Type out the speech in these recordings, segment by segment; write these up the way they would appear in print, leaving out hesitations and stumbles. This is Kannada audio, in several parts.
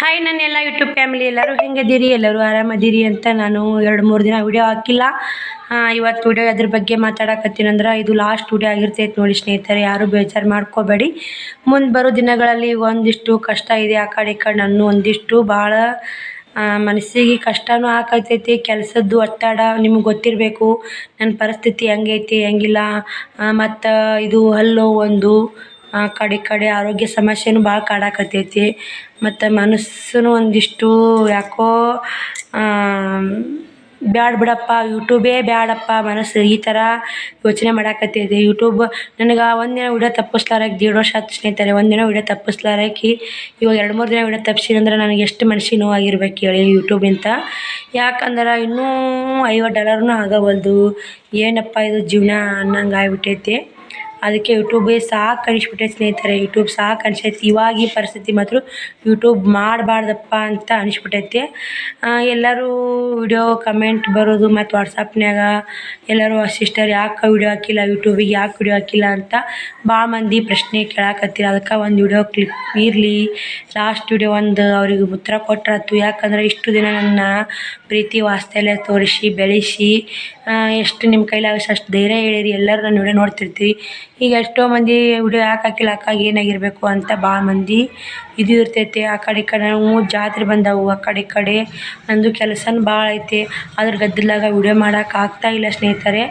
ಹಾಯ್ ನನ್ನೆಲ್ಲ ಯೂಟ್ಯೂಬ್ ಫ್ಯಾಮಿಲಿ ಎಲ್ಲರೂ ಹೆಂಗದಿರಿ, ಎಲ್ಲರೂ ಆರಾಮದಿರಿ ಅಂತ. ನಾನು 2-3 ದಿನ ವಿಡಿಯೋ ಹಾಕಿಲ್ಲ. ಇವತ್ತು ವಿಡಿಯೋ ಅದ್ರ ಬಗ್ಗೆ ಮಾತಾಡಕತ್ತೀನಂದ್ರೆ ಇದು ಲಾಸ್ಟ್ ವಿಡಿಯೋ ಆಗಿರ್ತೈತೆ ನೋಡಿ ಸ್ನೇಹಿತರೆ. ಯಾರು ಬೇಜಾರು ಮಾಡ್ಕೋಬೇಡಿ. ಮುಂದೆ ಬರೋ ದಿನಗಳಲ್ಲಿ ಒಂದಿಷ್ಟು ಕಷ್ಟ ಇದೆ, ಆ ಕಡೆ ಈ ಕಡೆ ನನ್ನ ಒಂದಿಷ್ಟು ಭಾಳ ಮನಸ್ಸಿಗೆ ಕಷ್ಟನೂ ಆಕತೈತಿ. ಕೆಲಸದ್ದು ಒತ್ತಡ ನಿಮ್ಗೆ ಗೊತ್ತಿರಬೇಕು, ನನ್ನ ಪರಿಸ್ಥಿತಿ ಹೆಂಗೈತಿ ಹೆಂಗಿಲ್ಲ. ಮತ್ತು ಇದು ಹಲ್ಲು ಒಂದು ಕಡೆ ಆರೋಗ್ಯ ಸಮಸ್ಯೆನೂ ಭಾಳ ಕಾಡಾಕತ್ತೈತಿ. ಮತ್ತು ಮನಸ್ಸು ಒಂದಿಷ್ಟು ಯಾಕೋ ಬ್ಯಾಡ ಬಿಡಪ್ಪ, ಯೂಟ್ಯೂಬೇ ಬ್ಯಾಡಪ್ಪ ಮನಸ್ಸು ಈ ಥರ ಯೋಚನೆ ಮಾಡಾಕತ್ತೈತಿ. ಯೂಟ್ಯೂಬ್ ನನಗೆ ಒಂದಿನ ವಿಡಿಯೋ ತಪ್ಪಿಸ್ಲಾರಕ್ಕೆ 1.5 ವರ್ಷ ಆಯ್ತು ಸ್ನೇಹಿತರೆ. ಒಂದಿನ ವಿಡಿಯೋ ತಪ್ಪಿಸ್ಲಾರಕ್ಕೆ ಇವಾಗ 2-3 ದಿನ ವಿಡಿಯೋ ತಪ್ಪಿಸಿದಂದ್ರೆ ನನಗೆ ಎಷ್ಟು ಮನಸ್ಸಿಗೆ ನೋವಾಗಿರ್ಬೇಕು ಹೇಳಿ ಯೂಟ್ಯೂಬಿಂತ. ಯಾಕಂದ್ರೆ ಇನ್ನೂ $50 ಆಗವಲ್ದು. ಏನಪ್ಪ ಇದು ಜೀವನ ಅನ್ನಂಗೆ ಆಗ್ಬಿಟ್ಟೈತಿ. ಅದಕ್ಕೆ ಯೂಟ್ಯೂಬೇ ಸಾಕು ಅನಿಸ್ಬಿಟ್ಟೈತೆ ಸ್ನೇಹಿತರೆ. ಯೂಟ್ಯೂಬ್ ಸಾಕು ಅನಿಸೈತಿ. ಇವಾಗ ಈ ಪರಿಸ್ಥಿತಿ ಮಾತ್ರ ಯೂಟ್ಯೂಬ್ ಮಾಡಬಾರ್ದಪ್ಪ ಅಂತ ಅನಿಸ್ಬಿಟ್ಟೈತೆ. ಎಲ್ಲರೂ ವಿಡಿಯೋ ಕಮೆಂಟ್ ಬರೋದು ಮತ್ತು ವಾಟ್ಸಪ್ನ್ಯಾಗ ಎಲ್ಲರೂ ಸಿಸ್ಟರ್ ಯಾಕೆ ವಿಡಿಯೋ ಹಾಕಿಲ್ಲ, ಯೂಟ್ಯೂಬಿಗೆ ಯಾಕೆ ವಿಡಿಯೋ ಹಾಕಿಲ್ಲ ಅಂತ ಭಾಳ ಮಂದಿ ಪ್ರಶ್ನೆ ಕೇಳಾಕತ್ತೀರ. ಅದಕ್ಕೆ ಒಂದು ವಿಡಿಯೋ ಕ್ಲಿಪ್ ಇರಲಿ, ಲಾಸ್ಟ್ ವಿಡಿಯೋ ಒಂದು ಅವ್ರಿಗೆ ಉತ್ತರ ಕೊಟ್ರಾತು. ಯಾಕಂದ್ರೆ ಇಷ್ಟು ದಿನ ನನ್ನ ಪ್ರೀತಿ ವಾತ್ಸಲ್ಯ ತೋರಿಸಿ ಬೆಳೆಸಿ ಎಷ್ಟು ನಿಮ್ಮ ಕೈಲಾಗಷ್ಟು ಅಷ್ಟು ಧೈರ್ಯ ಹೇಳಿರಿ. ಎಲ್ಲರೂ ನನ್ನ ವಿಡಿಯೋ ನೋಡ್ತಿರ್ತೀವಿ. ಈಗ ಎಷ್ಟೋ ಮಂದಿ ವಿಡಿಯೋ ಯಾಕೆ ಹಾಕಿಲ್ಲ ಅಕ್ಕ, ಏನಾಗಿರಬೇಕು ಅಂತ ಭಾಳ ಮಂದಿ ಇದು ಇರ್ತೈತೆ. ಆ ಕಡೆ ಈ ಕಡೆ ನಾವು ಜಾತ್ರೆ ಬಂದವು, ಆ ಕಡೆ ಈ ಕಡೆ ನಂದು ಕೆಲಸನೂ ಭಾಳ ಐತೆ. ಅದ್ರ ಗದ್ದಲಾಗ ವಿಡಿಯೋ ಮಾಡೋಕೆ ಆಗ್ತಾಯಿಲ್ಲ ಸ್ನೇಹಿತರೆ.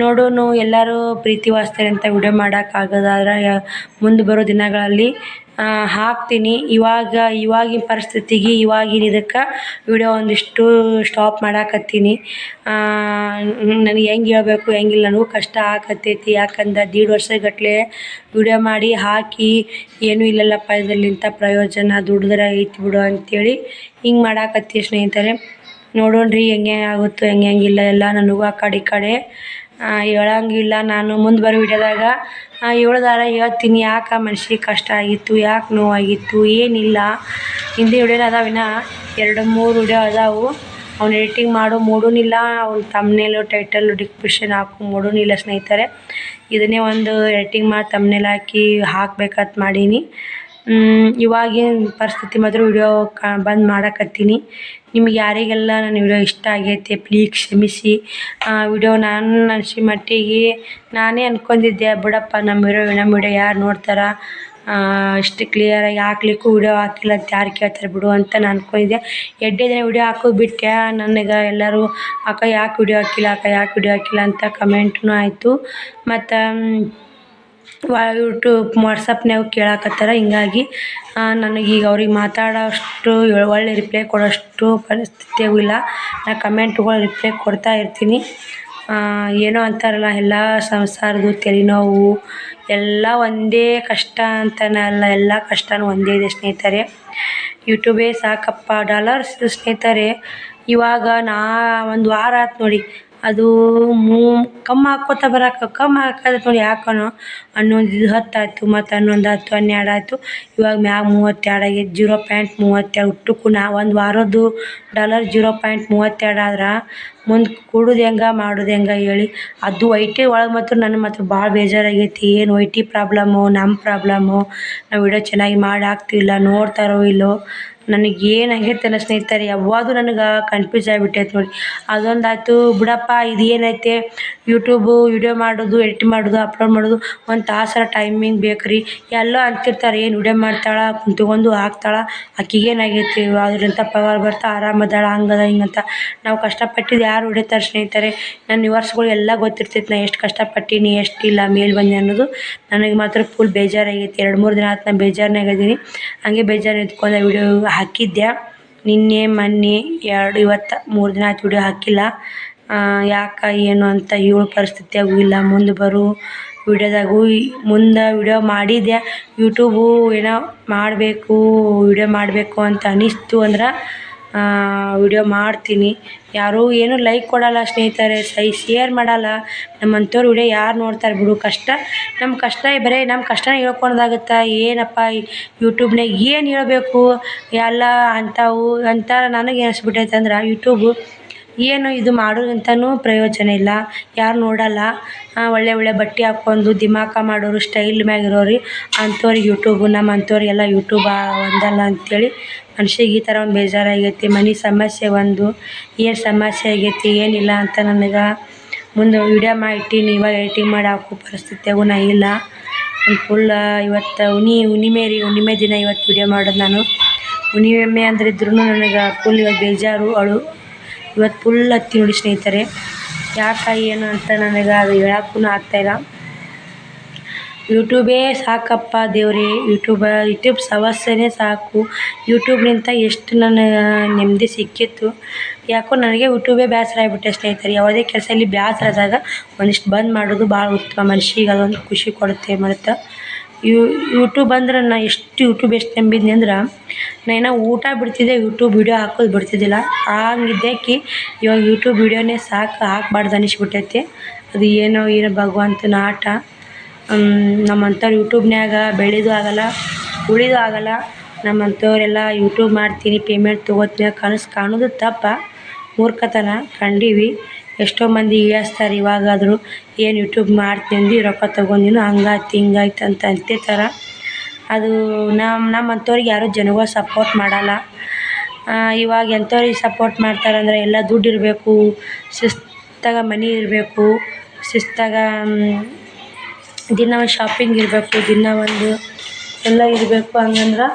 ನೋಡೋಣ, ಎಲ್ಲರೂ ಪ್ರೀತಿ ವಾತ್ಸಲ್ಯ ಅಂತ ವಿಡಿಯೋ ಮಾಡೋಕ್ಕಾಗೋದಾದ್ರೆ ಮುಂದೆ ಬರೋ ದಿನಗಳಲ್ಲಿ ಹಾಕ್ತೀನಿ. ಇವಾಗಿನ ಪರಿಸ್ಥಿತಿಗೆ ಇವಾಗಿನ ಇದಕ್ಕೆ ವಿಡಿಯೋ ಒಂದಿಷ್ಟು ಸ್ಟಾಪ್ ಮಾಡಾಕತ್ತೀನಿ. ನನಗೆ ಹೆಂಗೆ ಹೇಳ್ಬೇಕು ಹೆಂಗಿಲ್ಲ ನನಗೂ ಕಷ್ಟ ಆಕತ್ತೈತಿ. ಯಾಕಂದ್ರೆ 1.5 ವರ್ಷಗಟ್ಟಲೆ ವಿಡಿಯೋ ಮಾಡಿ ಹಾಕಿ ಏನೂ ಇಲ್ಲಲ್ಲಪ್ಪ ಇದರಲ್ಲಿಂಥ ಪ್ರಯೋಜನ, ದುಡಿದ್ರೆ ಐತಿ ಬಿಡು ಅಂಥೇಳಿ ಹಿಂಗೆ ಮಾಡಾಕತ್ತೀವಿ ಸ್ನೇಹಿತರೆ. ನೋಡೋಣ್ರಿ ಹೆಂಗೆ ಆಗುತ್ತೋ ಹೆಂಗಿಲ್ಲ ಎಲ್ಲ. ನನಗೂ ಆ ಕಡೆ ಈ ಕಡೆ ಹೇಳಂಗಿಲ್ಲ. ನಾನು ಮುಂದೆ ಬರೋ ವಿಡಿಯೋದಾಗ ಹೇಳೋದಾರ ಹೇಳ್ತೀನಿ. ಯಾಕೆ ಮನ್ಸಿಗೆ ಕಷ್ಟ ಆಗಿತ್ತು, ಯಾಕೆ ನೋವಾಗಿತ್ತು ಏನಿಲ್ಲ. ಹಿಂದೆ ವಿಡಿಯೋನ ಅದಾವ, ಇನ್ನು 2-3 ವಿಡಿಯೋ ಅದಾವು. ಅವ್ನು ಎಡಿಟಿಂಗ್ ಮಾಡೋ ಮೂಡೂನಿಲ್ಲ, ಅವ್ನು ತಮ್ನೇಲು ಟೈಟಲ್ಲು ಡಿಸ್ಕ್ರಿಪ್ಷನ್ ಹಾಕೋ ಮೂಡೂನಿಲ್ಲ ಸ್ನೇಹಿತರೆ. ಇದನ್ನೇ ಒಂದು ಎಡಿಟಿಂಗ್ ಮಾಡಿ ತಮ್ನೇಲ್ ಹಾಕಿ ಹಾಕ್ಬೇಕಂತ ಮಾಡೀನಿ. ಇವಾಗಿನ ಪರಿಸ್ಥಿತಿ ಮಾತ್ರ ವಿಡಿಯೋ ಬಂದ್ ಮಾಡಾಕತ್ತೀನಿ. ನಿಮ್ಗೆ ಯಾರಿಗೆಲ್ಲ ನನ್ನ ವಿಡಿಯೋ ಇಷ್ಟ ಆಗೈತೆ ಪ್ಲೀಸ್ ಕ್ಷಮಿಸಿ. ವಿಡಿಯೋ ನಾನು ಅನಿಸಿ ಮಟ್ಟಿಗೆ ನಾನೇ ಅಂದ್ಕೊಂಡಿದ್ದೆ ಬಿಡಪ್ಪ ನಮ್ಮ ವಿಡಿಯೋ ಯಾರು ನೋಡ್ತಾರೆ, ಇಷ್ಟು ಕ್ಲಿಯರಾಗಿ ಹಾಕ್ಲಿಕ್ಕೂ ವಿಡಿಯೋ ಹಾಕಿಲ್ಲ ಅಂತ ಯಾರು ಕೇಳ್ತಾರೆ ಬಿಡು ಅಂತ ನಾನು ಅಂದ್ಕೊಂಡಿದ್ದೆ. ಎಡ್ಡೆ ದಿನ ವಿಡಿಯೋ ಹಾಕೋದು ಬಿಟ್ಟೆ. ನನಗೆ ಎಲ್ಲರೂ ಅಕ್ಕ ಯಾಕೆ ವಿಡಿಯೋ ಹಾಕಿಲ್ಲ, ಅಕ್ಕ ಯಾಕೆ ವಿಡಿಯೋ ಹಾಕಿಲ್ಲ ಅಂತ ಕಮೆಂಟ್ನೂ ಆಯಿತು. ಮತ್ತು ಯೂಟ್ಯೂಬ್ ವಾಟ್ಸಪ್ನ್ಯಾಗ ಕೇಳಾಕತ್ತಾರ. ಹಿಂಗಾಗಿ ನನಗೀಗ ಅವ್ರಿಗೆ ಮಾತಾಡೋಷ್ಟು ಒಳ್ಳೆ ರಿಪ್ಲೈ ಕೊಡೋಷ್ಟು ಪರಿಸ್ಥಿತಿಯಾಗೂ ಇಲ್ಲ. ನಾ ಕಮೆಂಟ್ಗಳು ರಿಪ್ಲೈ ಕೊಡ್ತಾ ಇರ್ತೀನಿ. ಏನೋ ಅಂತಾರಲ್ಲ, ಎಲ್ಲ ಸಂಸಾರದ್ದು ತಲೆನೋವು ಎಲ್ಲ ಒಂದೇ ಕಷ್ಟ ಅಂತನಲ್ಲ, ಎಲ್ಲ ಕಷ್ಟನೂ ಒಂದೇ ಇದೆ ಸ್ನೇಹಿತರೆ. ಯೂಟ್ಯೂಬೇ ಸಾಕಪ್ಪ ಡಾಲರ್ಸ್ ಸ್ನೇಹಿತರೆ. ಇವಾಗ ಒಂದು ವಾರ ಆಯ್ತು ನೋಡಿ, ಅದು ಕಮ್ಮಿ ಹಾಕ್ಕೋತ ಕಮ್ಮಿ ಹಾಕೋದು ನೋಡಿ. ಯಾಕನೋ 11 10 ಆಯಿತು, ಮತ್ತು 11 10 12 ಆಯಿತು. ಇವಾಗ ಮ್ಯಾಗ 32 ಆಗೈತೆ. 0.32 ಹುಟ್ಟಕ್ಕೂ ಒಂದು ವಾರದ್ದು ಡಾಲರ್ 0.32 ಆದ್ರೆ ಮುಂದೆ ಕೂಡೋದು ಹೆಂಗೆ ಮಾಡೋದು ಹೆಂಗೆ ಹೇಳಿ. ಅದು OIT ಒಳಗೆ ಮಾತ್ರ ನನಗೆ ಮಾತ್ರ ಭಾಳ ಬೇಜಾರಾಗೈತಿ. ಏನು OIT ಪ್ರಾಬ್ಲಮ್ಮು, ನಮ್ಮ ಪ್ರಾಬ್ಲಮ್ಮು, ನಾವು ವಿಡಿಯೋ ಚೆನ್ನಾಗಿ ಮಾಡಿ ಹಾಕ್ತಿಲ್ಲ, ನೋಡ್ತಾರೋ ಇಲ್ಲೋ, ನನಗೇನು ಆಗೈತಲ್ಲ ಸ್ನೇಹಿತರೆ. ಯಾವಾಗೂ ನನಗೆ ಕನ್ಫ್ಯೂಸ್ ಆಗಿಬಿಟ್ಟೈತೆ ನೋಡಿ. ಅದೊಂದಾಯ್ತು ಬಿಡಪ್ಪ, ಇದು ಏನೈತೆ ಯೂಟ್ಯೂಬು ವಿಡಿಯೋ ಮಾಡೋದು, ಎಡಿಟ್ ಮಾಡೋದು, ಅಪ್ಲೋಡ್ ಮಾಡೋದು ಒಂದು ತಾಸರ ಟೈಮಿಂಗ್ ಬೇಕು ರೀ. ಎಲ್ಲೋ ಅಂತಿರ್ತಾರೆ, ಏನು ವಿಡಿಯೋ ಮಾಡ್ತಾಳೆ ಕುಂತ್ಕೊಂಡು ಹಾಕ್ತಾಳೆ, ಆಕಿಗೇನಾಗೈತಿ ಅದರಿಂದ ಪಗಾರ ಬರ್ತಾ ಆರಾಮದಾಳ ಹಂಗದ ಹಿಂಗಂತ. ನಾವು ಕಷ್ಟಪಟ್ಟಿದ್ದು ಯಾರು ಹೊಡಿತಾರೆ ಸ್ನೇಹಿತರೆ. ನನ್ನ ವ್ಯೂವರ್ಸ್ಗಳು ಎಲ್ಲ ಗೊತ್ತಿರ್ತೈತೆ ನಾ ಎಷ್ಟು ಕಷ್ಟಪಟ್ಟೀನಿ ಎಷ್ಟಿಲ್ಲ ಮೇಲೆ ಬಂದೆ ಅನ್ನೋದು. ನನಗೆ ಮಾತ್ರ ಫುಲ್ ಬೇಜಾರಾಗೈತಿ. 2-3 ದಿನ ಆಯ್ತು ನಾನು ಬೇಜಾರ್ನಾಗ ಇದೀನಿ. ಹಂಗೆ ಬೇಜಾರು ಇದ್ಕೊಂಡು ವಿಡಿಯೋ ಹಾಕಿದ್ದೆ ನಿನ್ನೆ ಮೊನ್ನೆ ಇವತ್ತು 3 ದಿನ ಆಯ್ತು ವಿಡಿಯೋ ಹಾಕಿಲ್ಲ. ಯಾಕೆ ಏನು ಅಂತ ಹೇಳೋ ಪರಿಸ್ಥಿತಿಯಾಗೂ ಇಲ್ಲ. ಮುಂದೆ ಬರೋ ವಿಡಿಯೋದಾಗೂ ಮುಂದೆ ವಿಡಿಯೋ ಮಾಡಿದ್ದೆ. ಯೂಟ್ಯೂಬು ಏನೋ ಮಾಡಬೇಕು ವಿಡಿಯೋ ಮಾಡಬೇಕು ಅಂತ ಅನ್ನಿಸ್ತು ಅಂದ್ರೆ ವಿಡಿಯೋ ಮಾಡ್ತೀನಿ. ಯಾರೂ ಏನೂ ಲೈಕ್ ಕೊಡಲ್ಲ ಸ್ನೇಹಿತರೆ, ಶೇರ್ ಮಾಡಲ್ಲ. ನಮ್ಮಂಥವ್ರು ವಿಡಿಯೋ ಯಾರು ನೋಡ್ತಾರೆ ಬಿಡು. ನಮ್ಮ ಕಷ್ಟ ಬರೀ ನಮ್ಮ ಕಷ್ಟನ ಹೇಳ್ಕೊಳೋದಾಗುತ್ತಾ ಏನಪ್ಪ ಯೂಟ್ಯೂಬ್ನಾಗ ಏನು ಹೇಳಬೇಕು ಎಲ್ಲ ಅಂಥವು ಅಂತ ನನಗೆ ಅನಿಸ್ಬಿಟ್ಟೈತೆ. ಅಂದ್ರೆ ಯೂಟ್ಯೂಬು ಏನು ಇದು ಮಾಡೋದಂತನೂ ಪ್ರಯೋಜನ ಇಲ್ಲ, ಯಾರು ನೋಡಲ್ಲ. ಒಳ್ಳೆ ಬಟ್ಟೆ ಹಾಕ್ಕೊಂಡು ದಿಮಾಕ ಮಾಡೋರು, ಸ್ಟೈಲ್ ಮ್ಯಾಗಿರೋರು ಅಂಥವ್ರಿಗೆ ಯೂಟ್ಯೂಬು, ನಮ್ಮ ಅಂಥವ್ರಿಗೆಲ್ಲ ಯೂಟ್ಯೂಬ ಒಂದಲ್ಲ ಅಂಥೇಳಿ ಮನುಷ್ಯಗೆ ಈ ಥರ ಒಂದು ಬೇಜಾರಾಗೈತಿ, ಮನೆ ಸಮಸ್ಯೆ ಒಂದು, ಏನು ಸಮಸ್ಯೆ ಆಗೈತಿ ಏನಿಲ್ಲ ಅಂತ ನನಗೆ ಮುಂದೆ ವೀಡಿಯೋ ಮಾಡಿ ಇಟ್ಟೀನಿ. ಇವಾಗ ಎಡಿಟಿಂಗ್ ಮಾಡಿ ಹಾಕೋ ಪರಿಸ್ಥಿತಿಯಾಗೂ ನಾ ಇಲ್ಲ. ಫುಲ್ ಇವತ್ತು ಹುಣ್ಣಿಮೆ ದಿನ ಇವತ್ತು ವೀಡಿಯೋ ಮಾಡೋದು ನಾನು. ಹುಣ್ಣಿಮೆ ಅಂದ್ರೆ ಇದ್ರೂ ನನಗೆ ಫುಲ್ ಇವತ್ತು ಬೇಜಾರು ಇವತ್ತು ಫುಲ್ ಹತ್ತಿ ನೋಡಿ ಸ್ನೇಹಿತರೆ. ಯಾಕೆ ಏನು ಅಂತ ನನಗೆ ಅದು ಹೇಳೋಕ್ಕೂ ಆಗ್ತಾಯಿಲ್ಲ. ಯೂಟ್ಯೂಬೇ ಸಾಕಪ್ಪ ದೇವ್ರಿ, ಯೂಟ್ಯೂಬ್ ಸವಸ್ಯನೇ ಸಾಕು. ಯೂಟ್ಯೂಬ್ನಿಂದ ಎಷ್ಟು ನನಗೆ ನೆಮ್ಮದಿ ಸಿಕ್ಕಿತ್ತು. ಯಾಕೋ ನನಗೆ ಯೂಟ್ಯೂಬೇ ಬೇಸರ ಆಗಿಬಿಟ್ಟೆ ಸ್ನೇಹಿತರೆ. ಯಾವುದೇ ಕೆಲಸ ಇಲ್ಲಿ ಬೇಸರ ಆದಾಗ ಒಂದಿಷ್ಟು ಬಂದ್ ಮಾಡೋದು ಭಾಳ ಉತ್ತಮ. ಮನುಷ್ಯಗೆ ಅದೊಂದು ಖುಷಿ ಕೊಡುತ್ತೆ. ಮತ್ತು ಯೂಟ್ಯೂಬ್ ಅಂದ್ರೆ ನಾನು ಯೂಟ್ಯೂಬ್ ಎಷ್ಟು ನಂಬಿದ್ನಿ ಅಂದ್ರೆ, ನಾನು ಊಟ ಬಿಡ್ತಿದ್ದೆ, ಯೂಟ್ಯೂಬ್ ವೀಡಿಯೋ ಹಾಕೋದು ಬಿಡ್ತಿದ್ದಿಲ್ಲ. ಹಂಗಿದ್ದಕ್ಕೆ ಇವಾಗ ಯೂಟ್ಯೂಬ್ ವೀಡಿಯೋನೇ ಸಾಕು, ಹಾಕ್ಬಾರ್ದು ಅನಿಸ್ಬಿಟ್ಟೈತಿ. ಅದು ಏನೋ ಭಗವಂತನ ಆಟ. ನಮ್ಮಂಥವ್ರು ಯೂಟ್ಯೂಬ್ನ್ಯಾಗ ಬೆಳೆದು ಆಗಲ್ಲ, ಉಳಿದು ಆಗಲ್ಲ. ನಮ್ಮಂಥವ್ರೆಲ್ಲ ಯೂಟ್ಯೂಬ್ ಮಾಡ್ತೀನಿ, ಪೇಮೆಂಟ್ ತೊಗೋತೀನಿ ಕನಸು ಕಾಣೋದು ತಪ್ಪ, ಮೂರ್ಖತನ ಕಂಡೀವಿ. ಎಷ್ಟೋ ಮಂದಿ ಹೇಳ್ತಾರೆ ಇವಾಗಾದರೂ, ಏನು ಯೂಟ್ಯೂಬ್ ಮಾಡ್ತೀನಿ ರೊಕ್ಕ ತೊಗೊಂಡಿನು ಹಂಗಾಯ್ತು ಹಿಂಗಾಯ್ತು ಅಂತ ಅಂತಿರ್ತಾರೆ. ಅದು ನಮ್ಮಂಥವ್ರಿಗೆ ಯಾರೂ ಜನಗಳು ಸಪೋರ್ಟ್ ಮಾಡಲ್ಲ. ಇವಾಗ ಎಂಥವ್ರಿಗೆ ಸಪೋರ್ಟ್ ಮಾಡ್ತಾರಂದ್ರೆ ಎಲ್ಲ ದುಡ್ಡು ಇರಬೇಕು, ಶಿಸ್ತಾಗ ಮನೆ ಇರಬೇಕು, ಶಿಸ್ತಾಗ ದಿನ ಒಂದು ಶಾಪಿಂಗ್ ಇರಬೇಕು, ದಿನ ಒಂದು ಎಲ್ಲ ಇರಬೇಕು. ಹಂಗಂದ್ರೆ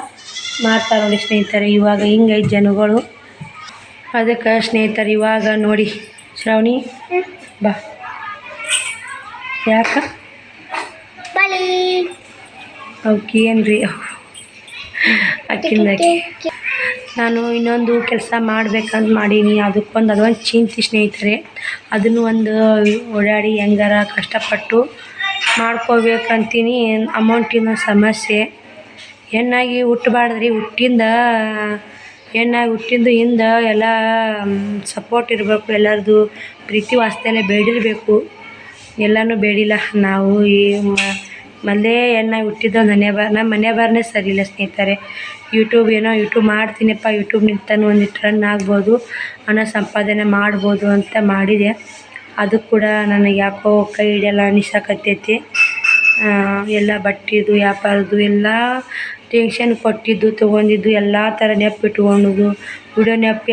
ಮಾಡ್ತಾರೆ ನೋಡಿ ಸ್ನೇಹಿತರೆ. ಇವಾಗ ಹಿಂಗೈತೆ ಜನಗಳು. ಅದಕ್ಕೆ ಸ್ನೇಹಿತರೆ ಇವಾಗ ನೋಡಿ, ಶ್ರಾವಣಿ ಬಾ, ಯಾಕೆ ಅವಕ್ಕೆ ಏನ್ರಿ ಅಕ್ಕಿಂದಾಕಿ ನಾನು ಇನ್ನೊಂದು ಕೆಲಸ ಮಾಡ್ಬೇಕಂತ ಮಾಡೀನಿ. ಅದೊಂದು ಚಿಂತೆ ಸ್ನೇಹಿತರೆ. ಅದನ್ನು ಒಂದು ಓಡಾಡಿ ಹೆಂಗಾರ ಕಷ್ಟಪಟ್ಟು ಮಾಡ್ಕೋಬೇಕಂತೀನಿ. ಅಮೌಂಟಿನ ಸಮಸ್ಯೆ. ಹೆಣ್ಣಾಗಿ ಹುಟ್ಟಬಾರ್ದ್ರಿ. ಹೆಣ್ಣಾಗಿ ಹುಟ್ಟಿದ್ದು ಹಿಂದೆ ಎಲ್ಲ ಸಪೋರ್ಟ್ ಇರಬೇಕು, ಎಲ್ಲರದು ಪ್ರೀತಿ ವಾತ್ಸಲ್ಯ ಬೇಡಿರಬೇಕು. ಎಲ್ಲನೂ ಬೇಡಿಲ್ಲ ನಾವು. ಮೊದಲೇ ಹೆಣ್ಣಾಗಿ ಹುಟ್ಟಿದ್ದು ನಮ್ಮ ಮನೆ ಬಾರನೇ ಸರಿ ಇಲ್ಲ ಸ್ನೇಹಿತರೆ. ಯೂಟ್ಯೂಬ್ ಮಾಡ್ತೀನಪ್ಪ, ಯೂಟ್ಯೂಬ್ನಿಂದನೂ ಒಂದಿಷ್ಟು ರನ್ ಆಗ್ಬೋದು, ಹಣ ಸಂಪಾದನೆ ಮಾಡ್ಬೋದು ಅಂತ ಮಾಡಿದೆ. ಅದು ಕೂಡ ನನಗೆ ಯಾಕೋ ಕೈ ಹಿಡಿಯಲ್ಲ ಅನಿಸಕತ್ತೈತಿ. ಎಲ್ಲ ಬಟ್ಟೆದು ವ್ಯಾಪಾರದ್ದು ಎಲ್ಲ ಟೆನ್ಷನ್ ಕೊಟ್ಟಿದ್ದು ತೊಗೊಂಡಿದ್ದು ಎಲ್ಲ ಥರ ನೆಪ್ಪಿಟ್ಕೊಳ್ಳೋದು.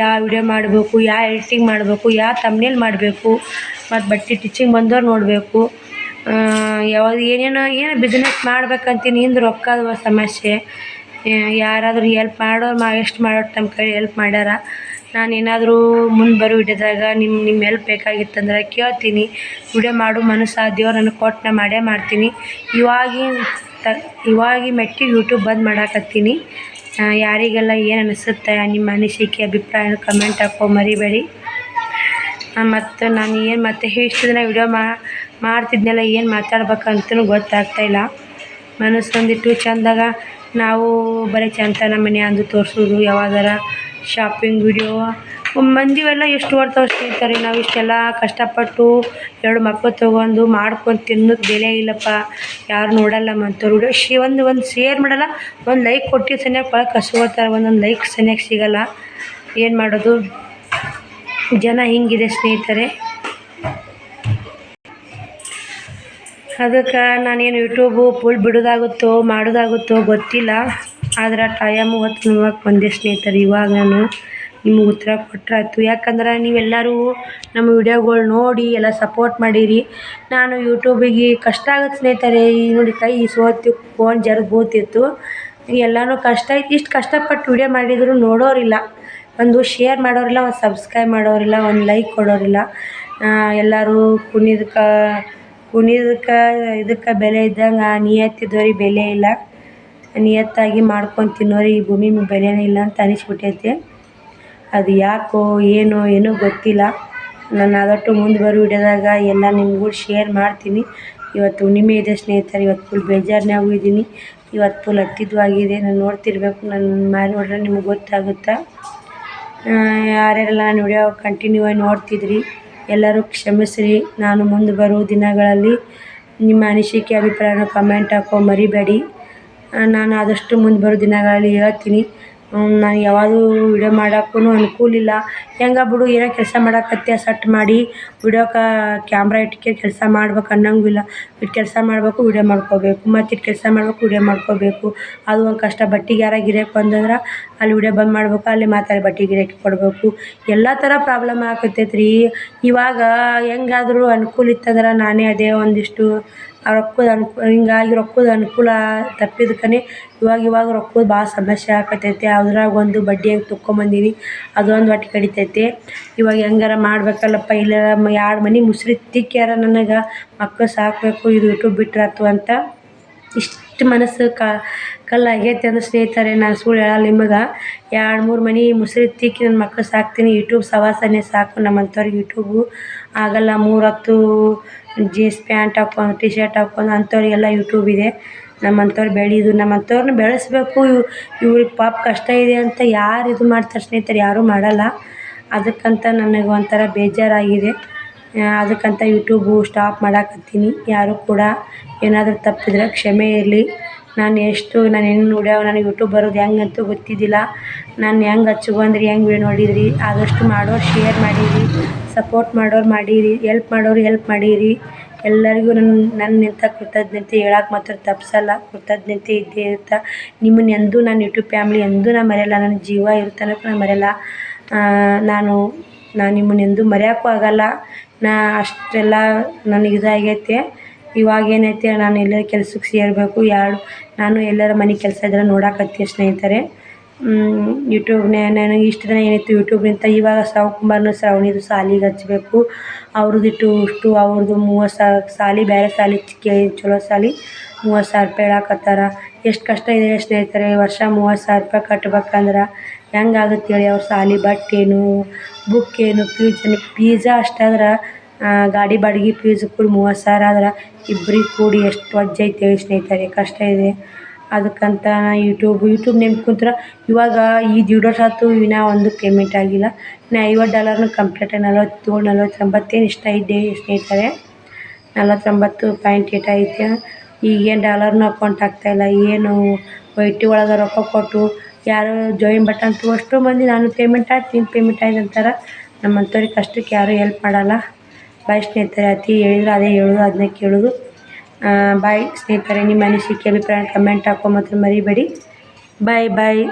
ಯಾವ ವಿಡಿಯೋ ಮಾಡಬೇಕು, ಯಾವ ಎಡಿಟಿಂಗ್ ಮಾಡಬೇಕು, ಯಾವ ಥಂಬ್ನೇಲ್ ಮಾಡಬೇಕು, ಮತ್ತು ಬಟ್ಟೆ ಸ್ಟಿಚಿಂಗ್ ಬಂದವ್ರು ನೋಡಬೇಕು. ಏನು ಬಿಸ್ನೆಸ್ ಮಾಡ್ಬೇಕಂತೀನಿ, ಹಿಂದೆ ರೊಕ್ಕದ ಸಮಸ್ಯೆ. ಯಾರಾದರೂ ಹೆಲ್ಪ್ ಮಾಡೋರು ಎಷ್ಟು ಮಾಡೋರು ನಮ್ಮ ಕೈ ಹೆಲ್ಪ್ ಮಾಡ್ಯಾರ. ನಾನು ಏನಾದರೂ ಮುಂದೆ ಬರೋ ವಿಡಿಯೋದಾಗ ನಿಮ್ಮ ಹೆಲ್ಪ್ ಬೇಕಾಗಿತ್ತಂದ್ರೆ ಕೇಳ್ತೀನಿ. ವಿಡಿಯೋ ಮಾಡೋ ಮನಸ್ಸು ದೇವ್ರು ನನಗೆ ಕೊಟ್ಟು ನಾ ಮಾಡೇ ಮಾಡ್ತೀನಿ. ಇವಾಗ ಮೆಟ್ಟಿಗೆ ಯೂಟ್ಯೂಬ್ ಬಂದ್ ಮಾಡಾಕತ್ತೀನಿ. ಯಾರಿಗೆಲ್ಲ ಏನು ಅನಿಸುತ್ತೆ, ನಿಮ್ಮ ಅನಿಸಿಕೆ ಅಭಿಪ್ರಾಯನ ಕಮೆಂಟ್ ಹಾಕೋ ಮರಿಬೇಡಿ. ಮತ್ತು ನಾನು ಏನು ಮತ್ತೆ ಇಷ್ಟು ದಿನ ವಿಡಿಯೋ ಮಾಡ್ತಿದ್ನೆಲ್ಲ ಏನು ಮಾತಾಡ್ಬೇಕಂತನೂ ಗೊತ್ತಾಗ್ತಾಯಿಲ್ಲ. ಮನಸ್ಸೊಂದಿಟ್ಟು ಚೆಂದಾಗ ನಾವು ಬರೀ ಚಂತನ ಮನೆ ಅಂದು ತೋರಿಸೋದು, ಯಾವಾಗಾರ ಶಾಪಿಂಗ್ ವಿಡಿಯೋ. ಮಂದಿವೆಲ್ಲ ಎಷ್ಟು ಓಡ್ತಾವೆ ಸ್ನೇಹಿತರೆ. ನಾವು ಇಷ್ಟೆಲ್ಲ ಕಷ್ಟಪಟ್ಟು 2 ಮಕ್ಕಳು ತೊಗೊಂಡು ಮಾಡ್ಕೊಂಡು ತಿನ್ನೋದು ಬೆಲೆ ಇಲ್ಲಪ್ಪ. ಯಾರು ನೋಡಲ್ಲ ಮಂತವ್ರು ವಿಡಿಯೋ. ಒಂದು ಶೇರ್ ಮಾಡಲ್ಲ, ಒಂದು ಲೈಕ್ ಕೊಟ್ಟು ಸನಿಯಾಗಿ ಒಳಗೆ ಕಸ್ಕೋತಾರೆ. ಒಂದೊಂದು ಲೈಕ್ ಸನಿಯಾಗಿ ಸಿಗಲ್ಲ. ಏನು ಮಾಡೋದು, ಜನ ಹಿಂಗಿದೆ ಸ್ನೇಹಿತರೆ. ಅದಕ್ಕೆ ನಾನೇನು ಯೂಟ್ಯೂಬು ಫುಲ್ ಬಿಡೋದಾಗುತ್ತೋ ಮಾಡೋದಾಗುತ್ತೋ ಗೊತ್ತಿಲ್ಲ. ಆದ್ರೆ ಟೈಮು ಹೊತ್ತು ನೋಡೋಕೆ ಬಂದೆ ಸ್ನೇಹಿತರೆ. ಇವಾಗ ನಾನು ನಿಮ್ಗೆ ಉತ್ತರ ಕೊಟ್ಟರಾಯ್ತು. ಯಾಕಂದ್ರೆ ನೀವೆಲ್ಲರೂ ನಮ್ಮ ವಿಡಿಯೋಗಳು ನೋಡಿ ಎಲ್ಲ ಸಪೋರ್ಟ್ ಮಾಡೀರಿ. ನಾನು ಯೂಟ್ಯೂಬಿಗೆ ಕಷ್ಟ ಆಗುತ್ತೆ ಸ್ನೇಹಿತರೆ. ಈಗ ನೋಡಿ ಕೈ ಸೋತು ಫೋನ್ ಬೋತಿತ್ತು. ಎಲ್ಲನೂ ಕಷ್ಟ ಐತಿ. ಇಷ್ಟು ಕಷ್ಟಪಟ್ಟು ವಿಡಿಯೋ ಮಾಡಿದರೂ ನೋಡೋರಿಲ್ಲ, ಒಂದು ಶೇರ್ ಮಾಡೋರಿಲ್ಲ, ಒಂದು ಸಬ್ಸ್ಕ್ರೈಬ್ ಮಾಡೋರಿಲ್ಲ, ಒಂದು ಲೈಕ್ ಕೊಡೋರಿಲ್ಲ. ಎಲ್ಲರೂ ಇದಕ್ಕೆ ಬೆಲೆ ಇದ್ದಂಗೆ ನಿಯತ್ತಿದ್ದವ್ರಿಗೆ ಬೆಲೆ ಇಲ್ಲ. ನಿಯತ್ತಾಗಿ ಮಾಡ್ಕೊಂಡು ತಿನ್ನೋರಿಗೆ ಈ ಭೂಮಿ ಬೆಲೆನೇ ಇಲ್ಲ ಅಂತ ಅನಿಸ್ಬಿಟ್ಟೈತೆ. ಅದು ಯಾಕೋ ಏನೋ ಗೊತ್ತಿಲ್ಲ. ನಾನು ಆದಷ್ಟು ಮುಂದೆ ಬರೋ ವಿಡಿಯೋದಾಗ ಎಲ್ಲ ನಿಮಗೂ ಶೇರ್ ಮಾಡ್ತೀನಿ. ಇವತ್ತು ಹುಣ್ಣಿಮೆ ಇದೆ ಸ್ನೇಹಿತರೆ. ಇವತ್ತು ಫುಲ್ ಬೇಜಾರಿನಾಗೂ ಇದ್ದೀನಿ. ಇವತ್ತು ಫುಲ್ ಹತ್ತಿದ್ದು ಆಗಿದೆ. ನಾನು ನೋಡ್ತಿರ್ಬೇಕು, ನನ್ನ ಮಾಡಿ ನೋಡ್ರೆ ನಿಮ್ಗೆ ಗೊತ್ತಾಗುತ್ತೆ. ಯಾರ್ಯಾರೆಲ್ಲ ನಾನು ವಿಡಿಯೋ ಕಂಟಿನ್ಯೂ ಆಗಿ ನೋಡ್ತಿದ್ರಿ ಎಲ್ಲರೂ ಕ್ಷಮಿಸ್ರಿ. ನಾನು ಮುಂದೆ ಬರೋ ದಿನಗಳಲ್ಲಿ ನಿಮ್ಮ ಅನಿಸಿಕೆ ಅಭಿಪ್ರಾಯನ ಕಮೆಂಟ್ ಹಾಕೋ ಮರಿಬೇಡಿ. ನಾನು ಆದಷ್ಟು ಮುಂದೆ ಬರೋ ದಿನಗಳಲ್ಲಿ ಹೇಳ್ತೀನಿ. ನಾನು ಯಾವಾಗೂ ವಿಡಿಯೋ ಮಾಡೋಕ್ಕೂ ಅನುಕೂಲ ಇಲ್ಲ. ಹೆಂಗ ಬಿಡು ಏನೋ ಕೆಲಸ ಮಾಡಕತ್ತಿ ಸಟ್ ಮಾಡಿ ಕ್ಯಾಮ್ರಾ ಇಟ್ಕೆ ಕೆಲಸ ಮಾಡ್ಬೇಕು ಅನ್ನಂಗಿಲ್ಲ. ಇಟ್ಟು ಕೆಲಸ ಮಾಡಬೇಕು ವಿಡಿಯೋ ಮಾಡ್ಕೋಬೇಕು, ಮತ್ತು ಇಟ್ಟು ಕೆಲಸ ಮಾಡ್ಬೇಕು ವಿಡಿಯೋ ಮಾಡ್ಕೋಬೇಕು. ಅದು ಒಂದು ಕಷ್ಟ. ಬಟ್ಟೆಗೆ ಯಾರ ಗಿರಾಕಿ ಬಂದಂದ್ರೆ ಅಲ್ಲಿ ವಿಡಿಯೋ ಬಂದ್ ಮಾಡ್ಬೇಕು, ಅಲ್ಲಿ ಮಾತಾಡಿ ಬಟ್ಟೆ ಗಿರಾಕಿ ಕೊಡಬೇಕು. ಎಲ್ಲ ಥರ ಪ್ರಾಬ್ಲಮ್ ಆಗಕತ್ತೈತೆ ರೀ. ಇವಾಗ ಹೆಂಗಾದ್ರೂ ಅನುಕೂಲ ಇತ್ತಂದ್ರೆ ನಾನೇ ಅದೇ ಒಂದಿಷ್ಟು ಹಿಂಗಾಗಿ ರೊಕ್ಕದ ಅನುಕೂಲ ತಪ್ಪಿದ್ಕನೆ ಇವಾಗ ರೊಕ್ಕದ ಭಾಳ ಸಮಸ್ಯೆ ಆಗಕತ್ತೈತೆ. ಅದ್ರಾಗ ಒಂದು ಬಡ್ಡಿ ಹಂಗೆ ತೊಗೊಂಬಂದೀನಿ, ಅದೊಂದು ಹೊಟ್ಟೆ ಕಡಿತೈತೆ. ಇವಾಗ ಹೆಂಗಾರ ಮಾಡ್ಬೇಕಲ್ಲಪ್ಪ, ಇಲ್ಲ 2 ಮನೆ ಮುಸ್ರಿ ತಿಕ್ಕ್ಯಾರ ನನಗೆ ಮಕ್ಕಳು ಸಾಕಬೇಕು, ಇದು ಯೂಟ್ಯೂಬ್ ಬಿಟ್ರಾತು ಅಂತ ಇಷ್ಟು ಮನಸ್ಸು ಕಲ್ಲಾಗೈತೆ ಅಂದ್ರೆ ಸ್ನೇಹಿತರೆ, ನಾನು ಸುಳ್ಳು ಹೇಳಲ್ಲ ನಿಮಗೆ. 2-3 ಮನೆ ಮುಸ್ರಿ ತಿಕ್ಕಿ ನನ್ನ ಮಕ್ಕಳು ಸಾಕ್ತೀನಿ. ಯೂಟ್ಯೂಬ್ ಸವಾಸನೆ ಸಾಕು. ನಮ್ಮಂಥವ್ರಿಗೆ ಯೂಟ್ಯೂಬು ಆಗಲ್ಲ. 3 ಹೊತ್ತು ಜೀನ್ಸ್ ಪ್ಯಾಂಟ್ ಹಾಕ್ಕೊಂಡು ಟಿ ಶರ್ಟ್ ಹಾಕ್ಕೊಂಡು ಅಂಥವ್ರಿಗೆಲ್ಲ ಯೂಟ್ಯೂಬ್ ಇದೆ. ನಮ್ಮಂಥವ್ರು ನಮ್ಮಂಥವ್ರನ್ನ ಬೆಳೆಸಬೇಕು. ಇವ್ರಿಗೆ ಪಾಪ ಕಷ್ಟ ಇದೆ ಅಂತ ಯಾರು ಇದು ಮಾಡ್ತಾರೆ ಸ್ನೇಹಿತರೆ? ಯಾರೂ ಮಾಡಲ್ಲ. ಅದಕ್ಕಂತ ನನಗೆ ಒಂಥರ ಬೇಜಾರಾಗಿದೆ. ಅದಕ್ಕಂತ ಯೂಟ್ಯೂಬು ಸ್ಟಾಪ್ ಮಾಡಾಕತ್ತೀನಿ. ಯಾರು ಕೂಡ ಏನಾದರೂ ತಪ್ಪಿದ್ರೆ ಕ್ಷಮೆ ಇರಲಿ. ನಾನು ಏನು ನೋಡ್ಯಾವ ನನಗೆ ಯೂಟ್ಯೂಬ್ ಬರೋದು ಹೆಂಗಂತೂ ಗೊತ್ತಿದ್ದಿಲ್ಲ. ನಾನು ಹೆಂಗೆ ಹಚ್ಕೊಂಡ್ರಿ, ಹೆಂಗೆ ವಿಡಿಯೋ ನೋಡಿದ್ರಿ, ಆದಷ್ಟು ಮಾಡೋರು ಶೇರ್ ಮಾಡಿರಿ, ಸಪೋರ್ಟ್ ಮಾಡೋರು ಮಾಡಿರಿ, ಹೆಲ್ಪ್ ಮಾಡೋರು ಹೆಲ್ಪ್ ಮಾಡಿರಿ. ಎಲ್ಲರಿಗೂ ನನ್ನಿಂದ ಕೃತಜ್ಞತೆ ಹೇಳಕ್ಕೆ ಮಾತ್ರ ತಪ್ಪಿಸಲ್ಲ. ಕೃತಜ್ಞತೆ ಇದ್ದೇ ಇರುತ್ತೆ. ನಿಮ್ಮನ್ನ ಎಂದೂ ನಾನು ಯೂಟ್ಯೂಬ್ ಫ್ಯಾಮ್ಲಿ ಎಂದೂ ನಾನು ಮರೆಯಲ್ಲ. ನನ್ನ ಜೀವ ಇರೋ ತನಕ ನಾನು ಮರೆಯಲ್ಲ. ನಾನು ನಿಮ್ಮನ್ನ ಎಂದೂ ಮರೆಯೋಕ್ಕೂ ಆಗಲ್ಲ. ಅಷ್ಟೆಲ್ಲ ನನಗೆ ಇದಾಗೈತೆ. ಇವಾಗ ಏನೈತೆ, ನಾನು ಎಲ್ಲರ ಕೆಲ್ಸಕ್ಕೆ ಸೇರಬೇಕು. ನಾನು ಎಲ್ಲರ ಮನೆ ಕೆಲಸ ಇದ್ರೆ ನೋಡಾಕತ್ತೀನಿ ಸ್ನೇಹಿತರೆ. ನನಗೆ ಇಷ್ಟು ದಿನ ಏನಿತ್ತು ಯೂಟ್ಯೂಬ್ನಿಂದ, ಇವಾಗ ಸಾವುಕುಮಾರ್ನು ಶ್ರಾವಣಿದು ಸಾಲಿಗೆ ಹಚ್ಚಬೇಕು. ಅವ್ರದ್ದು ಅವ್ರದ್ದು 30,000 ಸಾಲಿ, ಬೇರೆ ಸಾಲಿ ಕೇಳಿ ಚಲೋ ಸಾಲಿ 30,000 ರೂಪಾಯಿ ಹೇಳಕತ್ತಾರ. ಎಷ್ಟು ಕಷ್ಟ ಇದೆ ಸ್ನೇಹಿತರೆ. ವರ್ಷ 30,000 ರೂಪಾಯಿ ಕಟ್ಬೇಕಂದ್ರೆ ಹೆಂಗಾಗುತ್ತೆ ಹೇಳಿ? ಅವ್ರ ಸಾಲಿ ಬಟ್ಟೆನು, ಬುಕ್ಕೇನು, ಫೀಸಾ ಅಷ್ಟಾದ್ರೆ ಗಾಡಿ ಬಾಡಿಗೆ ಫೀಸ್ ಕೂಡ 30,000 ಆದ್ರೆ ಇಬ್ಬರಿಗೆ ಕೂಡಿ ಎಷ್ಟು ವಜ್ಜೈತೆ ಹೇಳಿ ಸ್ನೇಹಿತರೆ? ಕಷ್ಟ ಇದೆ. ಅದಕ್ಕಂತ ಯೂಟ್ಯೂಬ್ ನೆನ್ಕೊಂಡ್ರೆ ಇವಾಗ ಈ 1.5 ವರ್ಷ ಆಯ್ತು ಇನ್ನೂ ಒಂದು ಪೇಮೆಂಟ್ ಆಗಿಲ್ಲ. ಇನ್ನು $50 ಕಂಪ್ಲೀಟ್ 49 ಇಷ್ಟ ಇದ್ದೆ ಸ್ನೇಹಿತರೆ. 49.8 ಐತೆ. ಈಗೇನು ಡಾಲರ್ನು ಅಕೌಂಟ್ ಆಗ್ತಾಯಿಲ್ಲ. ಏನು ವೈಟಿ ಒಳಗೆ ರೊಕ್ಕ ಕೊಟ್ಟು ಯಾರು ಜಾಯಿನ್ ಬಟನ್ ಅಷ್ಟು ಮಂದಿ ನಾನು ಪೇಮೆಂಟ್ ಆಯ್ತು ನೀನು ಪೇಮೆಂಟ್ ಆಯ್ತು ಅಂತಾರೆ. ನಮ್ಮಂಥವ್ರಿಗೆ ಕಷ್ಟಕ್ಕೆ ಯಾರೂ ಹೆಲ್ಪ್ ಮಾಡಲ್ಲ. ಬಾಯ್ ಸ್ನೇಹಿತರೆ. ಅತಿ ಹೇಳಿದ್ರೆ ಅದೇ ಹೇಳೋದು, ಅದನ್ನೇ ಕೇಳೋದು. ಬಾಯ್ ಸ್ನೇಹಿತರೆ. ನಿಮ್ಮ ಅನಿಸಿಕೆ ಅಭಿಪ್ರಾಯ ಕಮೆಂಟ್ ಹಾಕೋ ಮಾತ್ರ ಮರಿಬೇಡಿ. ಬಾಯ್.